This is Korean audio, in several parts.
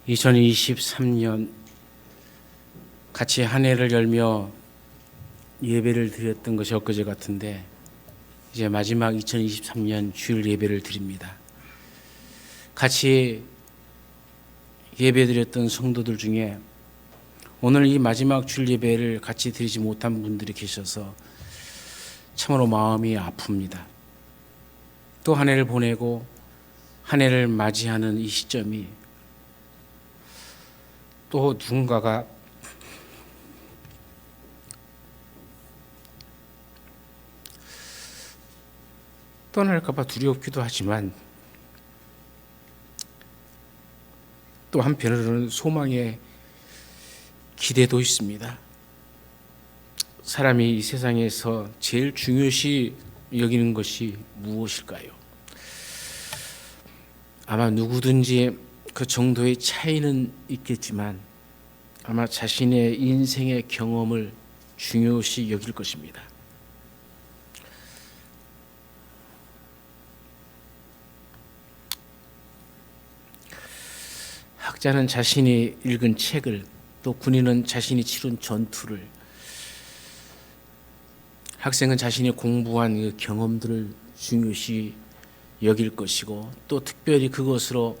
2023년 같이 한 해를 열며 예배를 드렸던 것이 엊그제 같은데 이제 마지막 2023년 주일 예배를 드립니다. 같이 예배 드렸던 성도들 중에 오늘 이 마지막 주일 예배를 같이 드리지 못한 분들이 계셔서 참으로 마음이 아픕니다. 또 한 해를 보내고 한 해를 맞이하는 이 시점이 또 누군가가 떠날까 봐 두렵기도 하지만 또 한편으로는 소망의 기대도 있습니다. 사람이 이 세상에서 제일 중요시 여기는 것이 무엇일까요? 아마 누구든지 그 정도의 차이는 있겠지만 아마 자신의 인생의 경험을 중요시 여길 것입니다. 학자는 자신이 읽은 책을, 또 군인은 자신이 치른 전투를, 학생은 자신이 공부한 그 경험들을 중요시 여길 것이고, 또 특별히 그것으로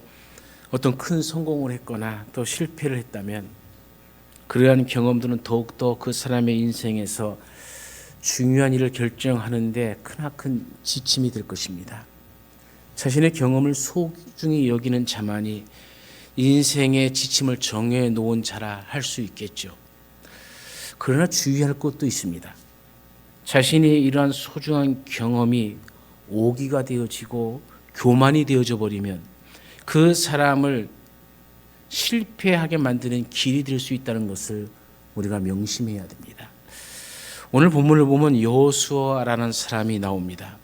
어떤 큰 성공을 했거나 또 실패를 했다면 그러한 경험들은 더욱더 그 사람의 인생에서 중요한 일을 결정하는 데 크나큰 지침이 될 것입니다. 자신의 경험을 소중히 여기는 자만이 인생의 지침을 정해 놓은 자라 할 수 있겠죠. 그러나 주의할 것도 있습니다. 자신이 이러한 소중한 경험이 오기가 되어지고 교만이 되어져 버리면 그 사람을 실패하게 만드는 길이 될 수 있다는 것을 우리가 명심해야 됩니다. 오늘 본문을 보면 여호수아라는 사람이 나옵니다.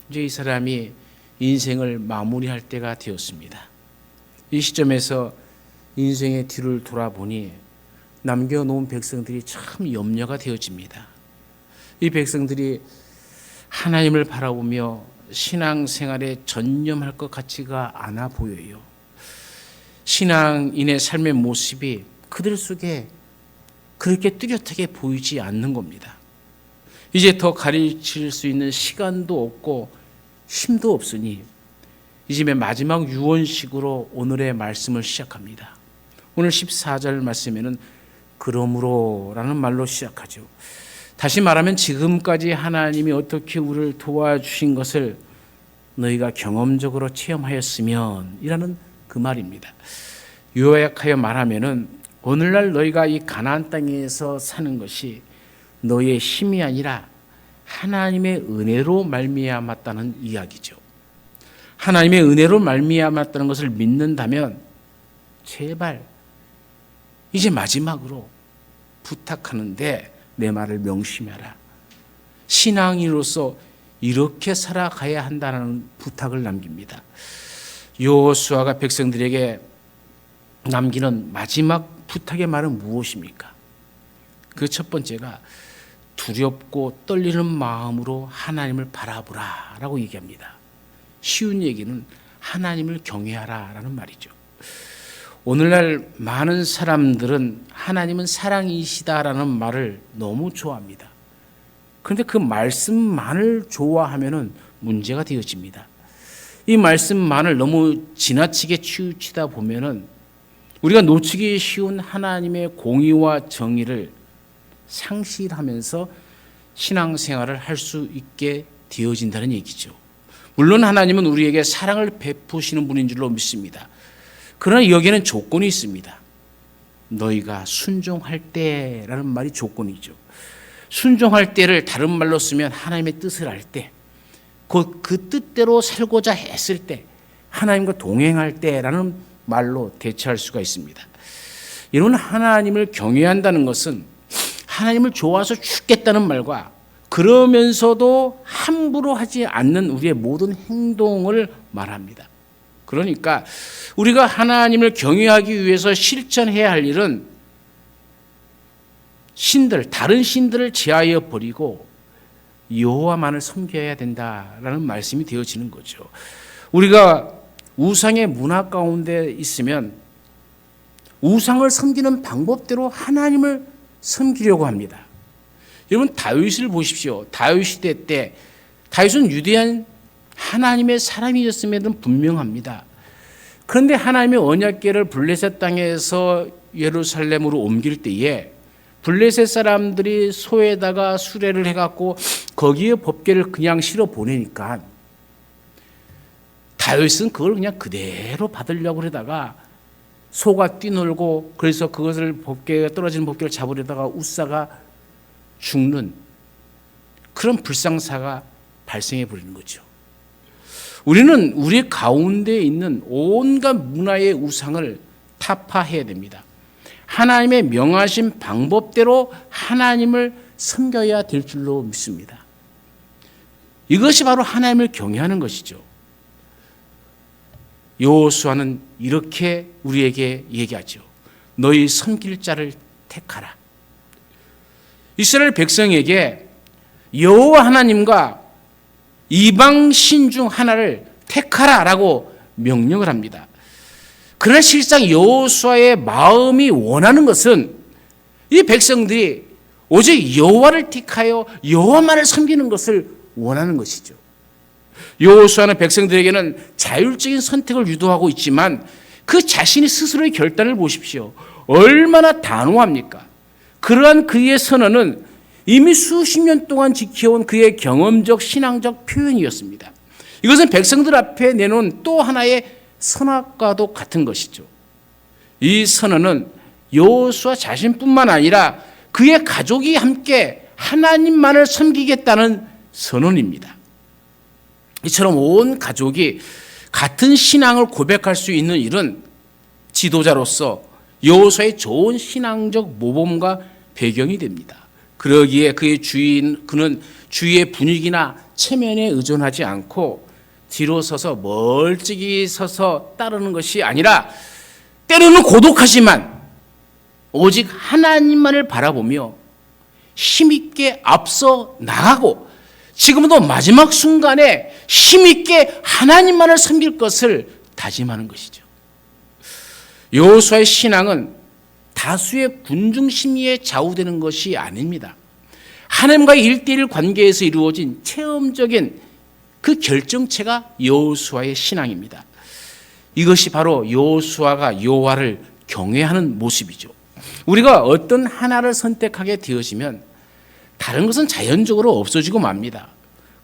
이제 이 사람이 인생을 마무리할 때가 되었습니다. 이 시점에서 인생의 뒤를 돌아보니 남겨놓은 백성들이 참 염려가 되어집니다. 이 백성들이 하나님을 바라보며 신앙생활에 전념할 것 같지가 않아 보여요. 신앙인의 삶의 모습이 그들 속에 그렇게 뚜렷하게 보이지 않는 겁니다. 이제 더 가르칠 수 있는 시간도 없고 힘도 없으니 이 집의 마지막 유언식으로 오늘의 말씀을 시작합니다. 오늘 14절 말씀에는 그러므로 라는 말로 시작하죠. 다시 말하면 지금까지 하나님이 어떻게 우리를 도와주신 것을 너희가 경험적으로 체험하였으면 이라는 그 말입니다. 요약하여 말하면은 오늘날 너희가 이 가나안 땅에서 사는 것이 너희의 힘이 아니라 하나님의 은혜로 말미암았다는 이야기죠. 하나님의 은혜로 말미암았다는 것을 믿는다면 제발 이제 마지막으로 부탁하는데 내 말을 명심하라. 신앙인으로서 이렇게 살아가야 한다는 부탁을 남깁니다. 여호수아가 백성들에게 남기는 마지막 부탁의 말은 무엇입니까? 그 첫 번째가 두렵고 떨리는 마음으로 하나님을 바라보라 라고 얘기합니다. 쉬운 얘기는 하나님을 경외하라 라는 말이죠. 오늘날 많은 사람들은 하나님은 사랑이시다라는 말을 너무 좋아합니다. 그런데 그 말씀만을 좋아하면 문제가 되어집니다. 이 말씀만을 너무 지나치게 치우치다 보면 우리가 놓치기 쉬운 하나님의 공의와 정의를 상실하면서 신앙생활을 할 수 있게 되어진다는 얘기죠. 물론 하나님은 우리에게 사랑을 베푸시는 분인 줄로 믿습니다. 그러나 여기에는 조건이 있습니다. 너희가 순종할 때라는 말이 조건이죠. 순종할 때를 다른 말로 쓰면 하나님의 뜻을 알 때, 곧 그 뜻대로 살고자 했을 때, 하나님과 동행할 때라는 말로 대체할 수가 있습니다. 이런 하나님을 경외한다는 것은 하나님을 좋아서 죽겠다는 말과 그러면서도 함부로 하지 않는 우리의 모든 행동을 말합니다. 그러니까 우리가 하나님을 경외하기 위해서 실천해야 할 일은 다른 신들을 제하여 버리고 여호와만을 섬겨야 된다라는 말씀이 되어지는 거죠. 우리가 우상의 문화 가운데 있으면 우상을 섬기는 방법대로 하나님을 섬기려고 합니다. 여러분 다윗을 보십시오. 다윗 시대 때 다윗은 유대한 하나님의 사람이었음에도 분명합니다. 그런데 하나님의 언약궤를 블레셋 땅에서 예루살렘으로 옮길 때에 블레셋 사람들이 소에다가 수레를 해갖고 거기에 법궤를 그냥 실어 보내니까 다윗은 그걸 그냥 그대로 받으려고 그러다가 소가 뛰놀고 그래서 그것을 떨어지는 법궤를 잡으려다가 웃사가 죽는 그런 불상사가 발생해 버리는 거죠. 우리는 우리 가운데 있는 온갖 문화의 우상을 타파해야 됩니다. 하나님의 명하신 방법대로 하나님을 섬겨야 될 줄로 믿습니다. 이것이 바로 하나님을 경외하는 것이죠. 여호수아는 이렇게 우리에게 얘기하죠. 너희 섬길 자를 택하라. 이스라엘 백성에게 여호와 하나님과 이방 신 중 하나를 택하라라고 명령을 합니다. 그러나 실상 여호수아의 마음이 원하는 것은 이 백성들이 오직 여호와를 택하여 여호와만을 섬기는 것을 원하는 것이죠. 여호수아는 백성들에게는 자율적인 선택을 유도하고 있지만 그 자신이 스스로의 결단을 보십시오. 얼마나 단호합니까? 그러한 그의 선언은 이미 수십 년 동안 지켜온 그의 경험적 신앙적 표현이었습니다. 이것은 백성들 앞에 내놓은 또 하나의 선악과도 같은 것이죠. 이 선언은 여호수아 자신뿐만 아니라 그의 가족이 함께 하나님만을 섬기겠다는 선언입니다. 이처럼 온 가족이 같은 신앙을 고백할 수 있는 일은 지도자로서 여호수아의 좋은 신앙적 모범과 배경이 됩니다. 그러기에 그는 주위의 분위기나 체면에 의존하지 않고 뒤로 서서 멀찍이 서서 따르는 것이 아니라 때로는 고독하지만 오직 하나님만을 바라보며 힘있게 앞서 나가고 지금도 마지막 순간에 힘있게 하나님만을 섬길 것을 다짐하는 것이죠. 여호수아의 신앙은 다수의 군중 심리에 좌우되는 것이 아닙니다. 하나님과의 1:1 관계에서 이루어진 체험적인 그 결정체가 여호수아의 신앙입니다. 이것이 바로 여호수아가 여호와를 경외하는 모습이죠. 우리가 어떤 하나를 선택하게 되어지면 다른 것은 자연적으로 없어지고 맙니다.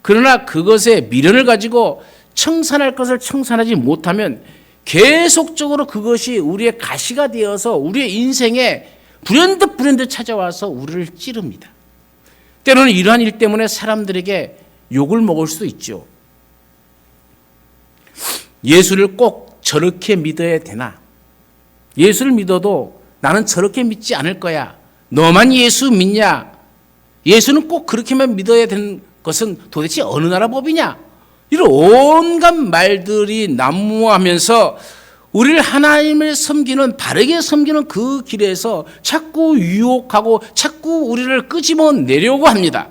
그러나 그것에 미련을 가지고 청산할 것을 청산하지 못하면 계속적으로 그것이 우리의 가시가 되어서 우리의 인생에 불현듯 찾아와서 우리를 찌릅니다. 때로는 이러한 일 때문에 사람들에게 욕을 먹을 수도 있죠. 예수를 꼭 저렇게 믿어야 되나? 예수를 믿어도 나는 저렇게 믿지 않을 거야. 너만 예수 믿냐? 예수는 꼭 그렇게만 믿어야 되는 것은 도대체 어느 나라 법이냐? 이런 온갖 말들이 난무하면서 우리를 하나님을 섬기는 바르게 섬기는 그 길에서 자꾸 유혹하고 자꾸 우리를 끄집어내려고 합니다.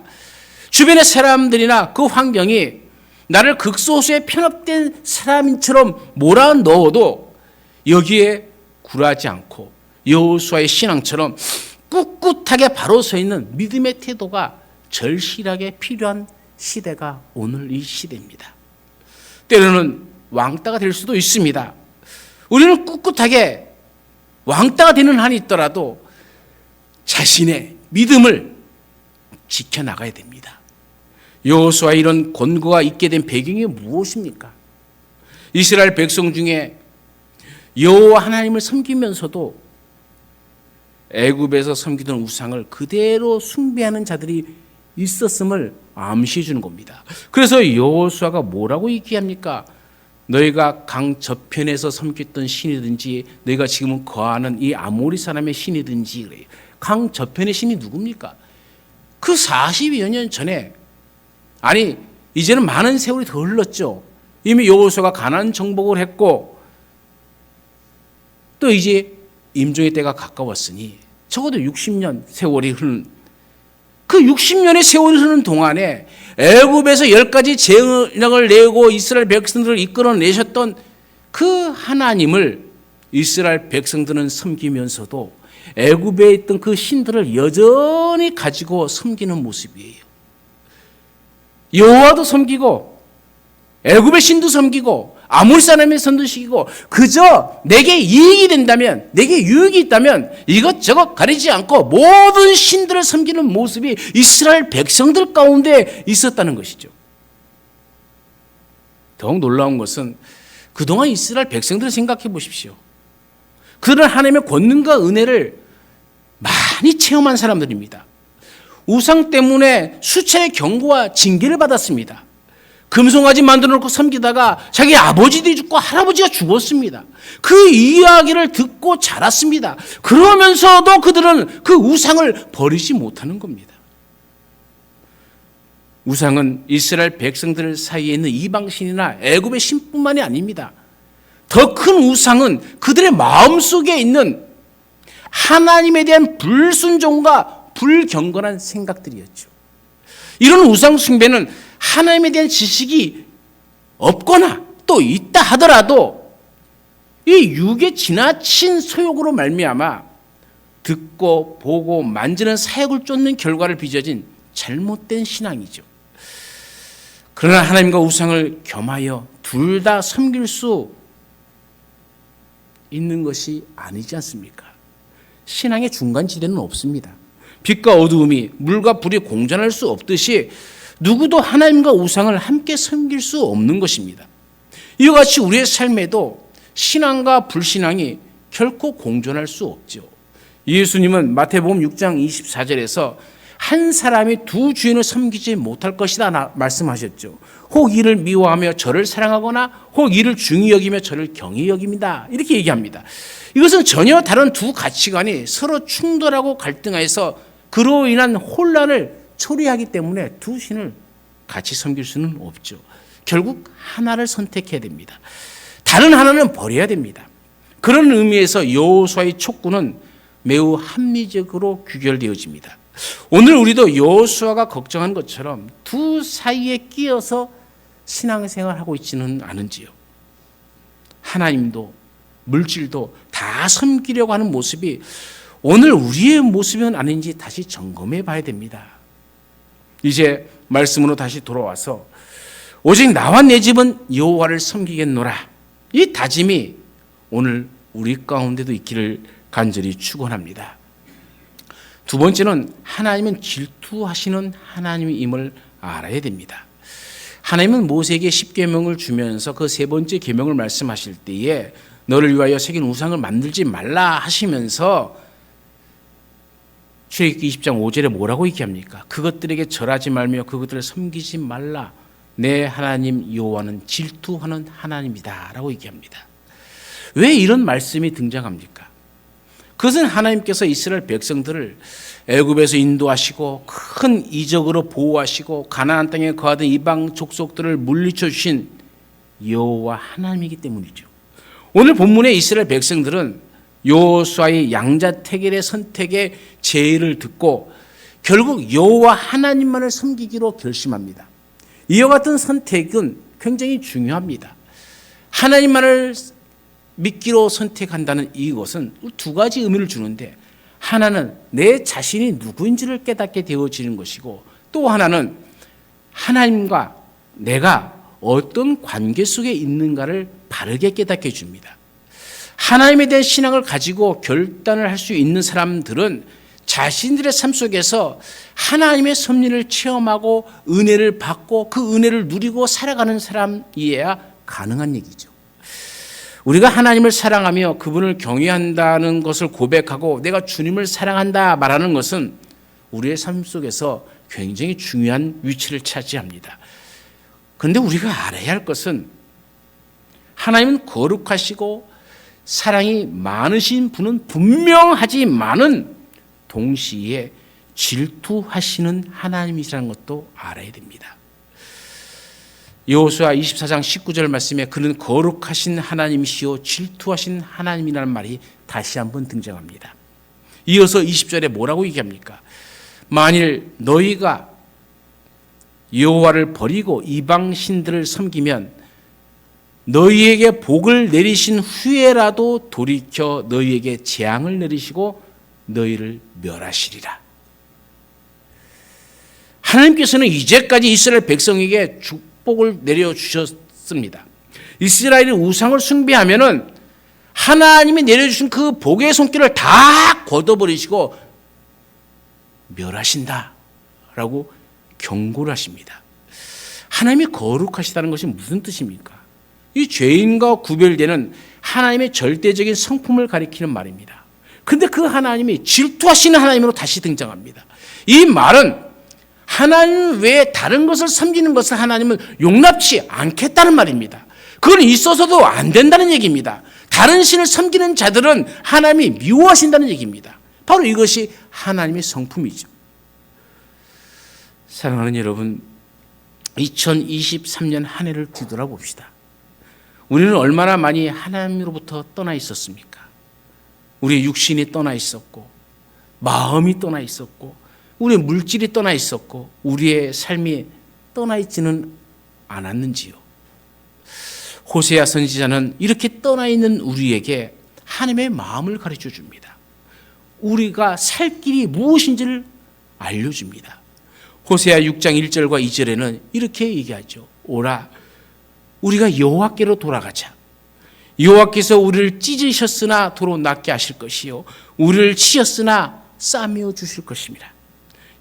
주변의 사람들이나 그 환경이 나를 극소수의 편협된 사람처럼 몰아넣어도 여기에 굴하지 않고 여호수아의 신앙처럼 꿋꿋하게 바로 서 있는 믿음의 태도가 절실하게 필요한 시대가 오늘 이 시대입니다. 때로는 왕따가 될 수도 있습니다. 우리는 꿋꿋하게 왕따가 되는 한이 있더라도 자신의 믿음을 지켜나가야 됩니다. 여호수아 이런 권고가 있게 된 배경이 무엇입니까? 이스라엘 백성 중에 여호와 하나님을 섬기면서도 애굽에서 섬기던 우상을 그대로 숭배하는 자들이 있었음을 암시해 주는 겁니다. 그래서 여호수아가 뭐라고 얘기합니까? 너희가 강 저편에서 섬겼던 신이든지 너희가 지금은 거하는 이 아모리 사람의 신이든지 그래요. 강 저편의 신이 누굽니까? 그 40여 년 전에 아니 이제는 많은 세월이 더 흘렀죠. 이미 여호수아가 가나안 정복을 했고 또 이제 임종의 때가 가까웠으니 적어도 60년 세월이 흐른 그 60년의 세월이 흐르는 동안에 애굽에서 10가지 재앙을 내고 이스라엘 백성들을 이끌어내셨던 그 하나님을 이스라엘 백성들은 섬기면서도 애굽에 있던 그 신들을 여전히 가지고 섬기는 모습이에요. 여호와도 섬기고 애굽의 신도 섬기고 아모리 사람의 선도 섬기고 그저 내게 이익이 된다면, 내게 유익이 있다면 이것저것 가리지 않고 모든 신들을 섬기는 모습이 이스라엘 백성들 가운데 있었다는 것이죠. 더욱 놀라운 것은 그동안 이스라엘 백성들을 생각해 보십시오. 그들은 하나님의 권능과 은혜를 많이 체험한 사람들입니다. 우상 때문에 수차례 경고와 징계를 받았습니다. 금송아지 만들어 놓고 섬기다가 자기 아버지도 죽고 할아버지가 죽었습니다. 그 이야기를 듣고 자랐습니다. 그러면서도 그들은 그 우상을 버리지 못하는 겁니다. 우상은 이스라엘 백성들 사이에 있는 이방신이나 애굽의 신뿐만이 아닙니다. 더 큰 우상은 그들의 마음속에 있는 하나님에 대한 불순종과 불경건한 생각들이었죠. 이런 우상 숭배는 하나님에 대한 지식이 없거나 또 있다 하더라도 이 육의 지나친 소욕으로 말미암아 듣고 보고 만지는 사욕을 쫓는 결과를 빚어진 잘못된 신앙이죠. 그러나 하나님과 우상을 겸하여 둘 다 섬길 수 있는 것이 아니지 않습니까? 신앙의 중간지대는 없습니다. 빛과 어두움이 물과 불이 공존할 수 없듯이 누구도 하나님과 우상을 함께 섬길 수 없는 것입니다. 이와 같이 우리의 삶에도 신앙과 불신앙이 결코 공존할 수 없죠. 예수님은 마태복음 6장 24절에서 한 사람이 두 주인을 섬기지 못할 것이다 말씀하셨죠. 혹 이를 미워하며 저를 사랑하거나 혹 이를 중히 여기며 저를 경히 여깁니다. 이렇게 얘기합니다. 이것은 전혀 다른 두 가치관이 서로 충돌하고 갈등해서 그로 인한 혼란을 초래하기 때문에 두 신을 같이 섬길 수는 없죠. 결국 하나를 선택해야 됩니다. 다른 하나는 버려야 됩니다. 그런 의미에서 여호수아의 촉구는 매우 합리적으로 규결되어집니다. 오늘 우리도 여호수아가 걱정한 것처럼 두 사이에 끼어서 신앙생활하고 있지는 않은지요. 하나님도 물질도 다 섬기려고 하는 모습이 오늘 우리의 모습은 아닌지 다시 점검해 봐야 됩니다. 이제 말씀으로 다시 돌아와서 오직 나와 내 집은 여호와를 섬기겠노라. 이 다짐이 오늘 우리 가운데도 있기를 간절히 축원합니다. 두 번째는 하나님은 질투하시는 하나님임을 알아야 됩니다. 하나님은 모세에게 10계명을 주면서 그 세 번째 계명을 말씀하실 때에 너를 위하여 새긴 우상을 만들지 말라 하시면서 출애굽기 20장 5절에 뭐라고 얘기합니까? 그것들에게 절하지 말며 그것들을 섬기지 말라. 내 하나님 여호와는 질투하는 하나님이다 라고 얘기합니다. 왜 이런 말씀이 등장합니까? 그것은 하나님께서 이스라엘 백성들을 애굽에서 인도하시고 큰 이적으로 보호하시고 가나안 땅에 거하던 이방 족속들을 물리쳐 주신 여호와 하나님이기 때문이죠. 오늘 본문의 이스라엘 백성들은 여호수아의 양자택일의 선택의 제의를 듣고 결국 여호와 하나님만을 섬기기로 결심합니다. 이와 같은 선택은 굉장히 중요합니다. 하나님만을 믿기로 선택한다는 이것은 두 가지 의미를 주는데, 하나는 내 자신이 누구인지를 깨닫게 되어지는 것이고, 또 하나는 하나님과 내가 어떤 관계 속에 있는가를 바르게 깨닫게 해줍니다. 하나님에 대한 신앙을 가지고 결단을 할 수 있는 사람들은 자신들의 삶 속에서 하나님의 섭리를 체험하고 은혜를 받고 그 은혜를 누리고 살아가는 사람이어야 가능한 얘기죠. 우리가 하나님을 사랑하며 그분을 경외한다는 것을 고백하고 내가 주님을 사랑한다 말하는 것은 우리의 삶 속에서 굉장히 중요한 위치를 차지합니다. 그런데 우리가 알아야 할 것은 하나님은 거룩하시고 사랑이 많으신 분은 분명하지만은 동시에 질투하시는 하나님이라는 것도 알아야 됩니다. 여호수아 24장 19절 말씀에 그는 거룩하신 하나님이시요 질투하신 하나님이라는 말이 다시 한번 등장합니다. 이어서 20절에 뭐라고 얘기합니까? 만일 너희가 여호와를 버리고 이방 신들을 섬기면 너희에게 복을 내리신 후에라도 돌이켜 너희에게 재앙을 내리시고 너희를 멸하시리라. 하나님께서는 이제까지 이스라엘 백성에게 축복을 내려주셨습니다. 이스라엘이 우상을 숭배하면은 하나님이 내려주신 그 복의 손길을 다 걷어버리시고 멸하신다라고 경고를 하십니다. 하나님이 거룩하시다는 것이 무슨 뜻입니까? 이 죄인과 구별되는 하나님의 절대적인 성품을 가리키는 말입니다. 그런데 그 하나님이 질투하시는 하나님으로 다시 등장합니다. 이 말은 하나님 외에 다른 것을 섬기는 것을 하나님은 용납치 않겠다는 말입니다. 그건 있어서도 안 된다는 얘기입니다. 다른 신을 섬기는 자들은 하나님이 미워하신다는 얘기입니다. 바로 이것이 하나님의 성품이죠. 사랑하는 여러분, 2023년 한 해를 뒤돌아봅시다. 우리는 얼마나 많이 하나님으로부터 떠나 있었습니까? 우리의 육신이 떠나 있었고, 마음이 떠나 있었고, 우리의 물질이 떠나 있었고, 우리의 삶이 떠나 있지는 않았는지요. 호세아 선지자는 이렇게 떠나 있는 우리에게 하나님의 마음을 가르쳐 줍니다. 우리가 살 길이 무엇인지를 알려줍니다. 호세아 6장 1절과 2절에는 이렇게 얘기하죠. 오라, 우리가 여호와께로 돌아가자. 여호와께서 우리를 찢으셨으나 도로 낫게 하실 것이요 우리를 치셨으나 싸매어 주실 것입니다.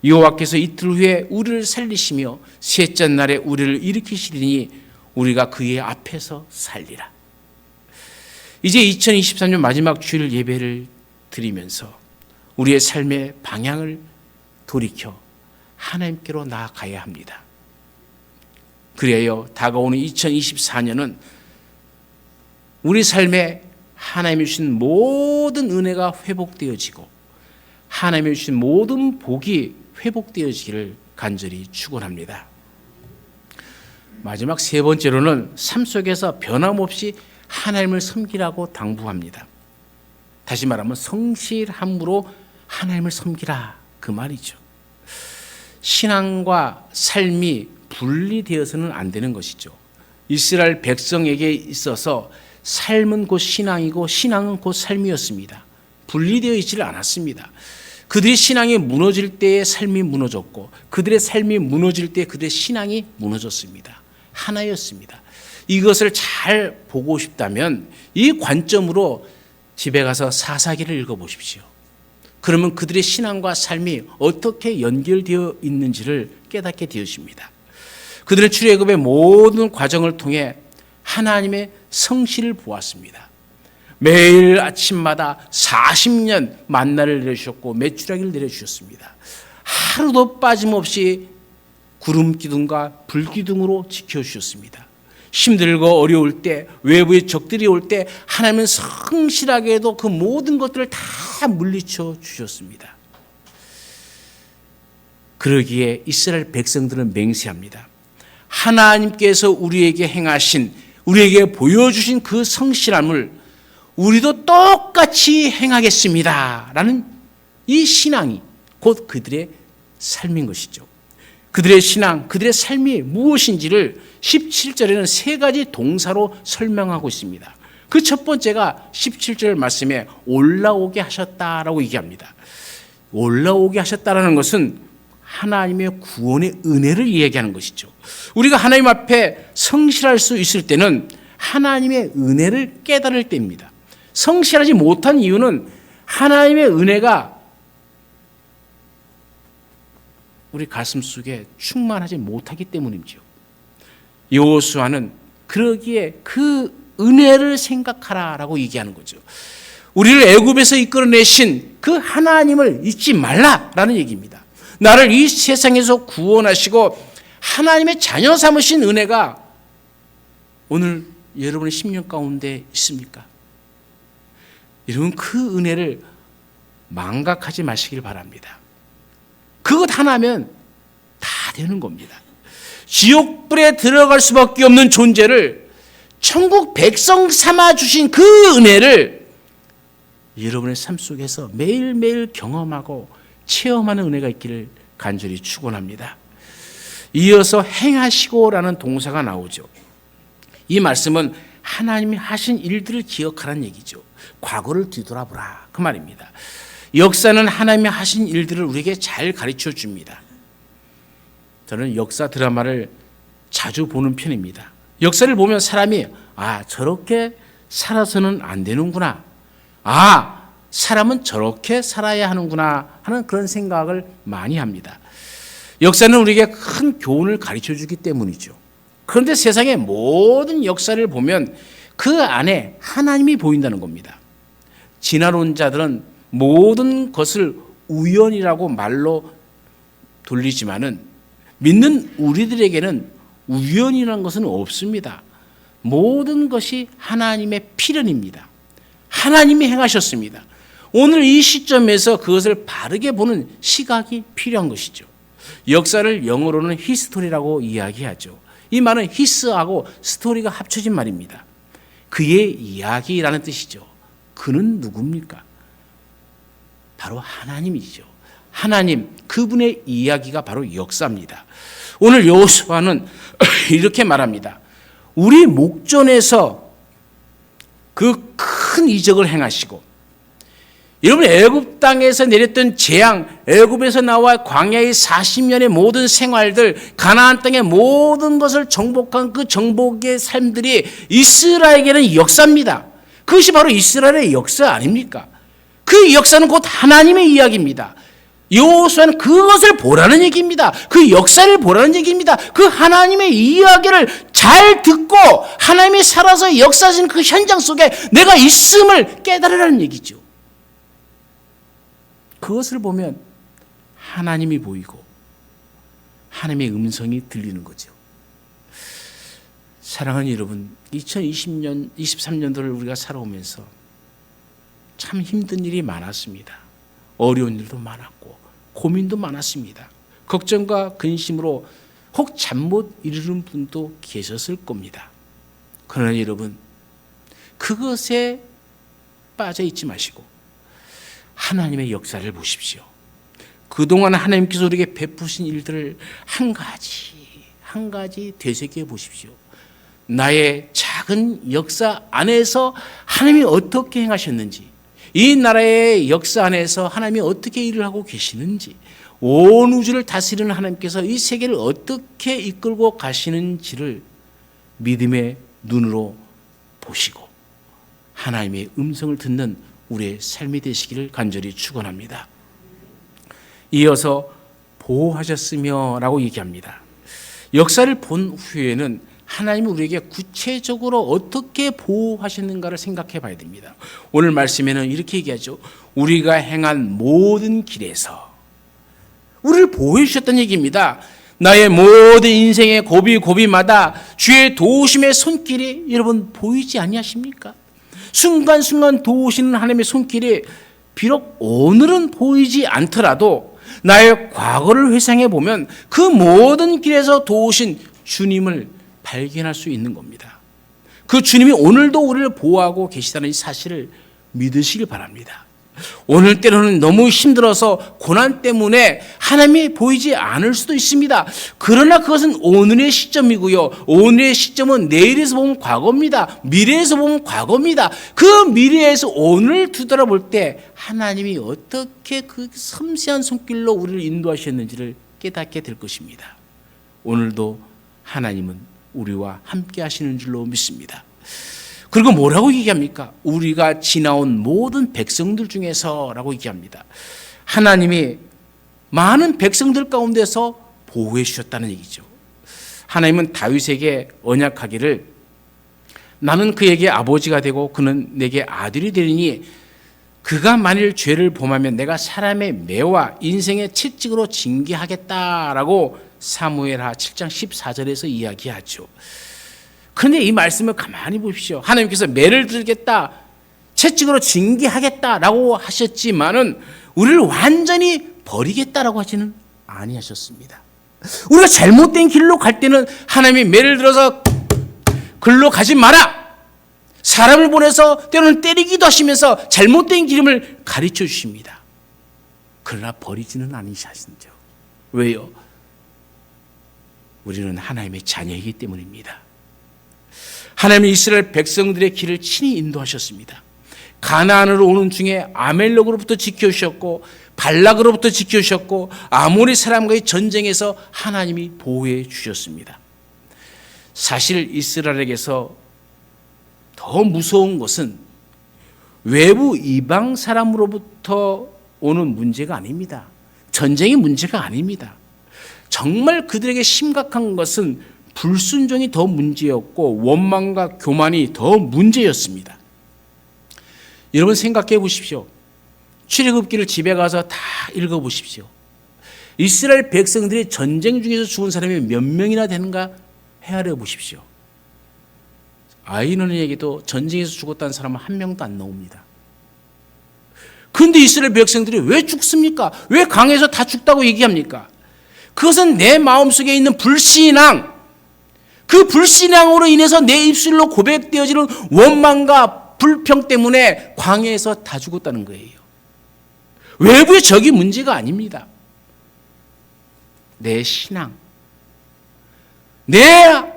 여호와께서 이틀 후에 우리를 살리시며 셋째 날에 우리를 일으키시리니 우리가 그의 앞에서 살리라. 이제 2023년 마지막 주일 예배를 드리면서 우리의 삶의 방향을 돌이켜 하나님께로 나아가야 합니다. 그래야 다가오는 2024년은 우리 삶에 하나님이 주신 모든 은혜가 회복되어지고 하나님이 주신 모든 복이 회복되어지기를 간절히 축원합니다. 마지막 세 번째로는 삶 속에서 변함없이 하나님을 섬기라고 당부합니다. 다시 말하면 성실함으로 하나님을 섬기라, 그 말이죠. 신앙과 삶이 분리되어서는 안 되는 것이죠. 이스라엘 백성에게 있어서 삶은 곧 신앙이고 신앙은 곧 삶이었습니다. 분리되어 있지를 않았습니다. 그들의 신앙이 무너질 때의 삶이 무너졌고 그들의 삶이 무너질 때 그들의 신앙이 무너졌습니다. 하나였습니다. 이것을 잘 보고 싶다면 이 관점으로 집에 가서 사사기를 읽어보십시오. 그러면 그들의 신앙과 삶이 어떻게 연결되어 있는지를 깨닫게 되어집니다. 그들의 출애굽의 모든 과정을 통해 하나님의 성실을 보았습니다. 매일 아침마다 40년 만나를 내려주셨고 메추라기를 내려주셨습니다. 하루도 빠짐없이 구름 기둥과 불 기둥으로 지켜주셨습니다. 힘들고 어려울 때, 외부의 적들이 올 때 하나님은 성실하게도 그 모든 것들을 다 물리쳐 주셨습니다. 그러기에 이스라엘 백성들은 맹세합니다. 하나님께서 우리에게 행하신, 우리에게 보여주신 그 성실함을 우리도 똑같이 행하겠습니다 라는 이 신앙이 곧 그들의 삶인 것이죠. 그들의 신앙, 그들의 삶이 무엇인지를 17절에는 세 가지 동사로 설명하고 있습니다. 그 첫 번째가 17절 말씀에 올라오게 하셨다라고 얘기합니다. 올라오게 하셨다라는 것은 하나님의 구원의 은혜를 이야기하는 것이죠. 우리가 하나님 앞에 성실할 수 있을 때는 하나님의 은혜를 깨달을 때입니다. 성실하지 못한 이유는 하나님의 은혜가 우리 가슴 속에 충만하지 못하기 때문이죠. 여호수아는 그러기에 그 은혜를 생각하라라고 얘기하는 거죠. 우리를 애굽에서 이끌어내신 그 하나님을 잊지 말라라는 얘기입니다. 나를 이 세상에서 구원하시고 하나님의 자녀 삼으신 은혜가 오늘 여러분의 심령 가운데 있습니까? 여러분 그 은혜를 망각하지 마시길 바랍니다. 그것 하나면 다 되는 겁니다. 지옥불에 들어갈 수밖에 없는 존재를 천국 백성 삼아 주신 그 은혜를 여러분의 삶 속에서 매일매일 경험하고 체험하는 은혜가 있기를 간절히 축원합니다. 이어서 행하시고라는 동사가 나오죠. 이 말씀은 하나님이 하신 일들을 기억하라는 얘기죠. 과거를 뒤돌아보라 그 말입니다. 역사는 하나님이 하신 일들을 우리에게 잘 가르쳐 줍니다. 저는 역사 드라마를 자주 보는 편입니다. 역사를 보면 사람이 저렇게 살아서는 안 되는구나, 사람은 저렇게 살아야 하는구나 하는 그런 생각을 많이 합니다. 역사는 우리에게 큰 교훈을 가르쳐 주기 때문이죠. 그런데 세상의 모든 역사를 보면 그 안에 하나님이 보인다는 겁니다. 진화론자들은 모든 것을 우연이라고 말로 돌리지만은 믿는 우리들에게는 우연이라는 것은 없습니다. 모든 것이 하나님의 필연입니다. 하나님이 행하셨습니다. 오늘 이 시점에서 그것을 바르게 보는 시각이 필요한 것이죠. 역사를 영어로는 히스토리라고 이야기하죠. 이 말은 히스하고 스토리가 합쳐진 말입니다. 그의 이야기라는 뜻이죠. 그는 누굽니까? 바로 하나님이죠. 하나님, 그분의 이야기가 바로 역사입니다. 오늘 여호수아는 이렇게 말합니다. 우리 목전에서 그 큰 이적을 행하시고, 여러분 애굽 땅에서 내렸던 재앙, 애굽에서 나와 광야의 40년의 모든 생활들, 가나안 땅의 모든 것을 정복한 그 정복의 삶들이 이스라엘에게는 역사입니다. 그것이 바로 이스라엘의 역사 아닙니까? 그 역사는 곧 하나님의 이야기입니다. 여호수아는 그것을 보라는 얘기입니다. 그 역사를 보라는 얘기입니다. 그 하나님의 이야기를 잘 듣고 하나님이 살아서 역사하신 그 현장 속에 내가 있음을 깨달으라는 얘기죠. 그것을 보면 하나님이 보이고 하나님의 음성이 들리는 거죠. 사랑하는 여러분, 2020년, 23년도를 우리가 살아오면서 참 힘든 일이 많았습니다. 어려운 일도 많았고 고민도 많았습니다. 걱정과 근심으로 혹 잠 못 이루는 분도 계셨을 겁니다. 그러나 여러분, 그것에 빠져 있지 마시고 하나님의 역사를 보십시오. 그동안 하나님께서 우리에게 베푸신 일들을 한 가지 되새겨 보십시오. 나의 작은 역사 안에서 하나님이 어떻게 행하셨는지, 이 나라의 역사 안에서 하나님이 어떻게 일을 하고 계시는지, 온 우주를 다스리는 하나님께서 이 세계를 어떻게 이끌고 가시는지를 믿음의 눈으로 보시고 하나님의 음성을 듣는 우리의 삶이 되시기를 간절히 축원합니다. 이어서 보호하셨으며 라고 얘기합니다. 역사를 본 후에는 하나님이 우리에게 구체적으로 어떻게 보호하셨는가를 생각해 봐야 됩니다. 오늘 말씀에는 이렇게 얘기하죠. 우리가 행한 모든 길에서 우리를 보호해 주셨다는 얘기입니다. 나의 모든 인생의 고비고비마다 주의 도우심의 손길이 여러분 보이지 아니하십니까? 순간순간 도우시는 하나님의 손길이 비록 오늘은 보이지 않더라도 나의 과거를 회상해 보면 그 모든 길에서 도우신 주님을 발견할 수 있는 겁니다. 그 주님이 오늘도 우리를 보호하고 계시다는 이 사실을 믿으시길 바랍니다. 오늘 때로는 너무 힘들어서 고난 때문에 하나님이 보이지 않을 수도 있습니다. 그러나 그것은 오늘의 시점이고요. 오늘의 시점은 내일에서 보면 과거입니다. 미래에서 보면 과거입니다. 그 미래에서 오늘 뒤돌아볼 때 하나님이 어떻게 그 섬세한 손길로 우리를 인도하셨는지를 깨닫게 될 것입니다. 오늘도 하나님은 우리와 함께 하시는 줄로 믿습니다. 그리고 뭐라고 얘기합니까? 우리가 지나온 모든 백성들 중에서라고 얘기합니다. 하나님이 많은 백성들 가운데서 보호해 주셨다는 얘기죠. 하나님은 다윗에게 언약하기를 나는 그에게 아버지가 되고 그는 내게 아들이 되리니 그가 만일 죄를 범하면 내가 사람의 매와 인생의 채찍으로 징계하겠다라고 사무엘하 7장 14절에서 이야기하죠. 그런데 이 말씀을 가만히 보십시오. 하나님께서 매를 들겠다, 채찍으로 징계하겠다라고 하셨지만은 우리를 완전히 버리겠다라고 하지는 아니하셨습니다. 우리가 잘못된 길로 갈 때는 하나님이 매를 들어서 글로 가지 마라, 사람을 보내서 때로는 때리기도 하시면서 잘못된 길임을 가르쳐 주십니다. 그러나 버리지는 않으셨죠. 왜요? 우리는 하나님의 자녀이기 때문입니다. 하나님은 이스라엘 백성들의 길을 친히 인도하셨습니다. 가나안으로 오는 중에 아멜렉으로부터 지켜주셨고 발락으로부터 지켜주셨고 아모리 사람과의 전쟁에서 하나님이 보호해 주셨습니다. 사실 이스라엘에게서 더 무서운 것은 외부 이방 사람으로부터 오는 문제가 아닙니다. 전쟁이 문제가 아닙니다. 정말 그들에게 심각한 것은 불순종이 더 문제였고 원망과 교만이 더 문제였습니다. 여러분 생각해 보십시오. 출애굽기를 집에 가서 다 읽어 보십시오. 이스라엘 백성들이 전쟁 중에서 죽은 사람이 몇 명이나 되는가 헤아려 보십시오. 아이너에게도 전쟁에서 죽었다는 사람은 한 명도 안 나옵니다. 그런데 이스라엘 백성들이 왜 죽습니까? 왜 강에서 다 죽다고 얘기합니까? 그것은 내 마음속에 있는 불신앙, 그 불신앙으로 인해서 내 입술로 고백되어지는 원망과 불평 때문에 광야에서 다 죽었다는 거예요. 외부의 적이 문제가 아닙니다. 내 신앙, 내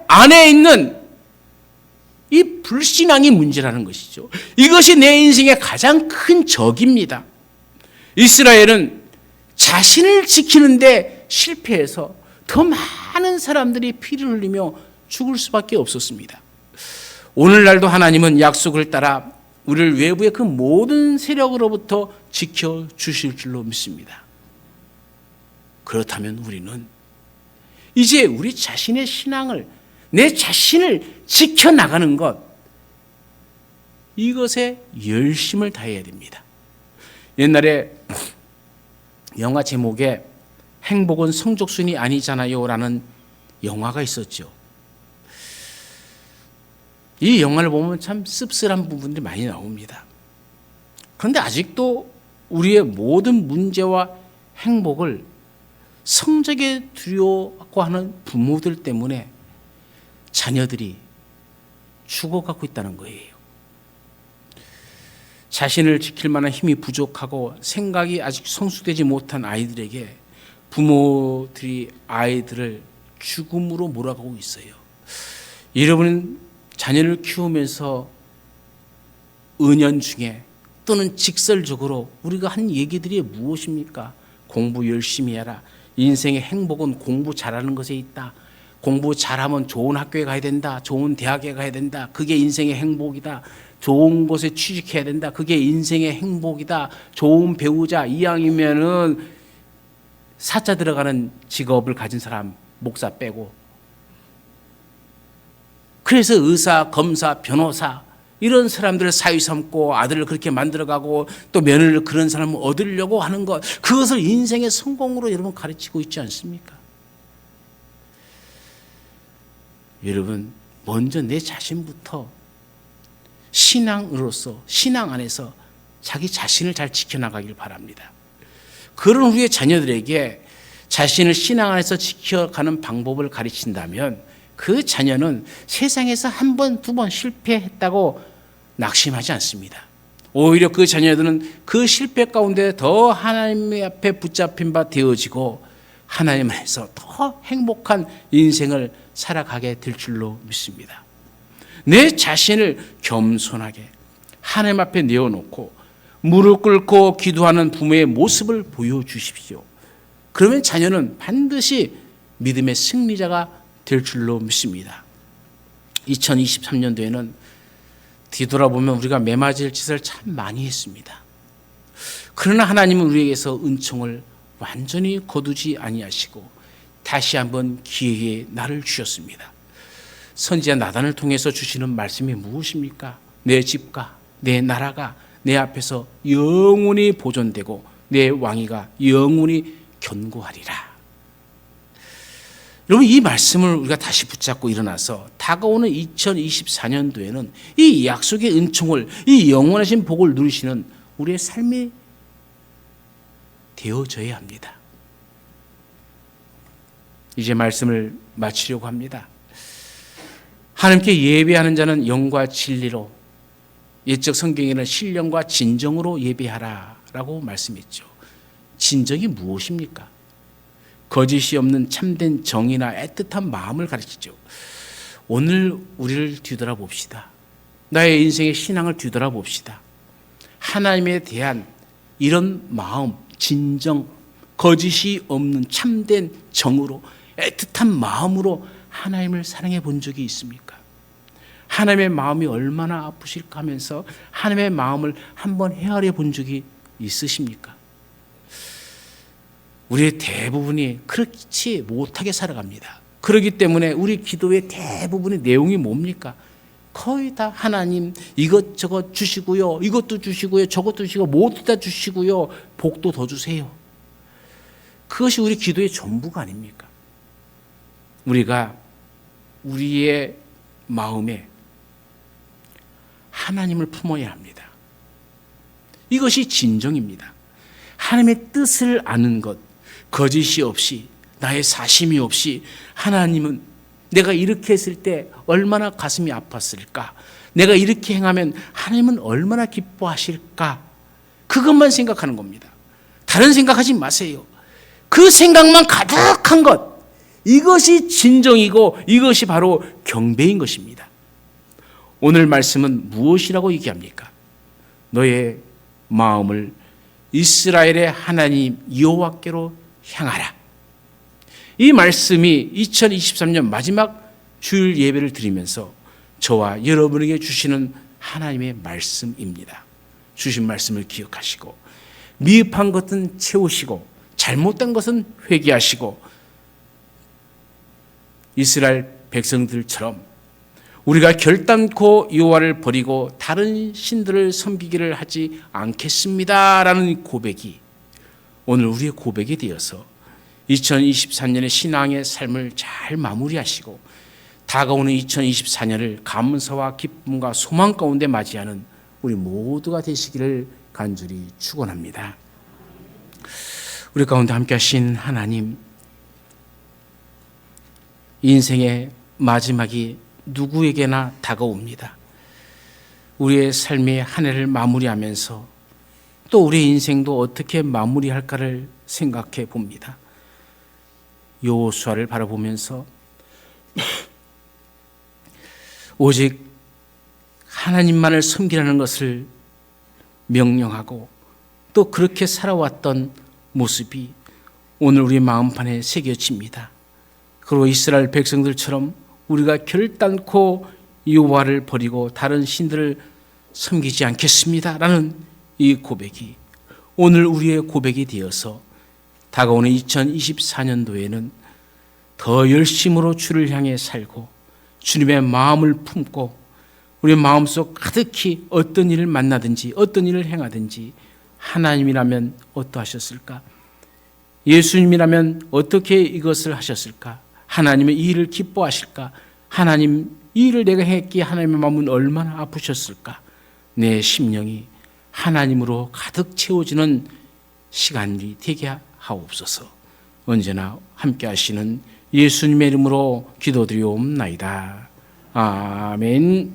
안에 있는 이 불신앙이 문제라는 것이죠. 이것이 내 인생의 가장 큰 적입니다. 이스라엘은 자신을 지키는데 실패해서 더 많은 사람들이 피를 흘리며 죽을 수밖에 없었습니다. 오늘날도 하나님은 약속을 따라 우리를 외부의 그 모든 세력으로부터 지켜주실 줄로 믿습니다. 그렇다면 우리는 이제 우리 자신의 신앙을, 내 자신을 지켜나가는 것, 이것에 열심을 다해야 됩니다. 옛날에 영화 제목에 행복은 성적순이 아니잖아요 라는 영화가 있었죠. 이 영화를 보면 참 씁쓸한 부분들이 많이 나옵니다. 그런데 아직도 우리의 모든 문제와 행복을 성적에 두려워하는 부모들 때문에 자녀들이 죽어가고 있다는 거예요. 자신을 지킬 만한 힘이 부족하고 생각이 아직 성숙되지 못한 아이들에게 부모들이 아이들을 죽음으로 몰아가고 있어요. 여러분은 자녀를 키우면서 은연중에 또는 직설적으로 우리가 한 얘기들이 무엇입니까? 공부 열심히 해라. 인생의 행복은 공부 잘하는 것에 있다. 공부 잘하면 좋은 학교에 가야 된다. 좋은 대학에 가야 된다. 그게 인생의 행복이다. 좋은 곳에 취직해야 된다. 그게 인생의 행복이다. 좋은 배우자 이왕이면은 사자 들어가는 직업을 가진 사람, 목사 빼고. 그래서 의사, 검사, 변호사 이런 사람들을 사위 삼고 아들을 그렇게 만들어가고 또 며느리를 그런 사람을 얻으려고 하는 것, 그것을 인생의 성공으로 여러분 가르치고 있지 않습니까? 여러분 먼저 내 자신부터 신앙으로서 신앙 안에서 자기 자신을 잘 지켜나가길 바랍니다. 그런 후에 자녀들에게 자신을 신앙 안에서 지켜가는 방법을 가르친다면 그 자녀는 세상에서 한 번, 두 번 실패했다고 낙심하지 않습니다. 오히려 그 자녀들은 그 실패 가운데 더 하나님 앞에 붙잡힌 바 되어지고 하나님 안에서 더 행복한 인생을 살아가게 될 줄로 믿습니다. 내 자신을 겸손하게 하나님 앞에 내어놓고 무릎 꿇고 기도하는 부모의 모습을 보여주십시오. 그러면 자녀는 반드시 믿음의 승리자가 될 줄로 믿습니다. 2023년도에는 뒤돌아보면 우리가 매맞을 짓을 참 많이 했습니다. 그러나 하나님은 우리에게서 은총을 완전히 거두지 아니하시고 다시 한번 기회의 날을 주셨습니다. 선지자 나단을 통해서 주시는 말씀이 무엇입니까? 내 집과 내 나라가 내 앞에서 영원히 보존되고 내 왕위가 영원히 견고하리라. 여러분 이 말씀을 우리가 다시 붙잡고 일어나서 다가오는 2024년도에는 이 약속의 은총을, 이 영원하신 복을 누리시는 우리의 삶이 되어져야 합니다. 이제 말씀을 마치려고 합니다. 하나님께 예배하는 자는 영과 진리로, 옛적 성경에는 신령과 진정으로 예배하라 라고 말씀했죠. 진정이 무엇입니까? 거짓이 없는 참된 정의나 애틋한 마음을 가르치죠. 오늘 우리를 뒤돌아봅시다. 나의 인생의 신앙을 뒤돌아봅시다. 하나님에 대한 이런 마음, 진정, 거짓이 없는 참된 정으로, 애틋한 마음으로 하나님을 사랑해 본 적이 있습니까? 하나님의 마음이 얼마나 아프실까 하면서 하나님의 마음을 한번 헤아려 본 적이 있으십니까? 우리의 대부분이 그렇지 못하게 살아갑니다. 그렇기 때문에 우리 기도의 대부분의 내용이 뭡니까? 거의 다 하나님 이것저것 주시고요, 이것도 주시고요, 저것도 주시고 모두 다 주시고요, 복도 더 주세요. 그것이 우리 기도의 전부가 아닙니까? 우리가 우리의 마음에 하나님을 품어야 합니다. 이것이 진정입니다. 하나님의 뜻을 아는 것, 거짓이 없이, 나의 사심이 없이, 하나님은 내가 이렇게 했을 때 얼마나 가슴이 아팠을까? 내가 이렇게 행하면 하나님은 얼마나 기뻐하실까? 그것만 생각하는 겁니다. 다른 생각하지 마세요. 그 생각만 가득한 것, 이것이 진정이고 이것이 바로 경배인 것입니다. 오늘 말씀은 무엇이라고 얘기합니까? 너의 마음을 이스라엘의 하나님 여호와께로 향하라. 이 말씀이 2023년 마지막 주일 예배를 드리면서 저와 여러분에게 주시는 하나님의 말씀입니다. 주신 말씀을 기억하시고 미흡한 것은 채우시고 잘못된 것은 회개하시고 이스라엘 백성들처럼 우리가 결단코 여호와를 버리고 다른 신들을 섬기기를 하지 않겠습니다라는 고백이 오늘 우리의 고백이 되어서 2024년의 신앙의 삶을 잘 마무리하시고 다가오는 2024년을 감사와 기쁨과 소망 가운데 맞이하는 우리 모두가 되시기를 간절히 축원합니다. 우리 가운데 함께 하신 하나님, 인생의 마지막이 누구에게나 다가옵니다. 우리의 삶의 한 해를 마무리하면서 또 우리의 인생도 어떻게 마무리할까를 생각해 봅니다. 여호수아를 바라보면서 오직 하나님만을 섬기라는 것을 명령하고 또 그렇게 살아왔던 모습이 오늘 우리 마음판에 새겨집니다. 그리고 이스라엘 백성들처럼 우리가 결단코 여호와를 버리고 다른 신들을 섬기지 않겠습니다라는 이 고백이 오늘 우리의 고백이 되어서 다가오는 2024년도에는 더 열심으로 주를 향해 살고 주님의 마음을 품고 우리 마음속 가득히 어떤 일을 만나든지 어떤 일을 행하든지 하나님이라면 어떠하셨을까? 예수님이라면 어떻게 이것을 하셨을까? 하나님의 이 일을 기뻐하실까? 하나님 이 일을 내가 했기에 하나님의 마음은 얼마나 아프셨을까? 내 심령이 하나님으로 가득 채워지는 시간이 되게 하옵소서. 언제나 함께 하시는 예수님의 이름으로 기도드리옵나이다. 아멘.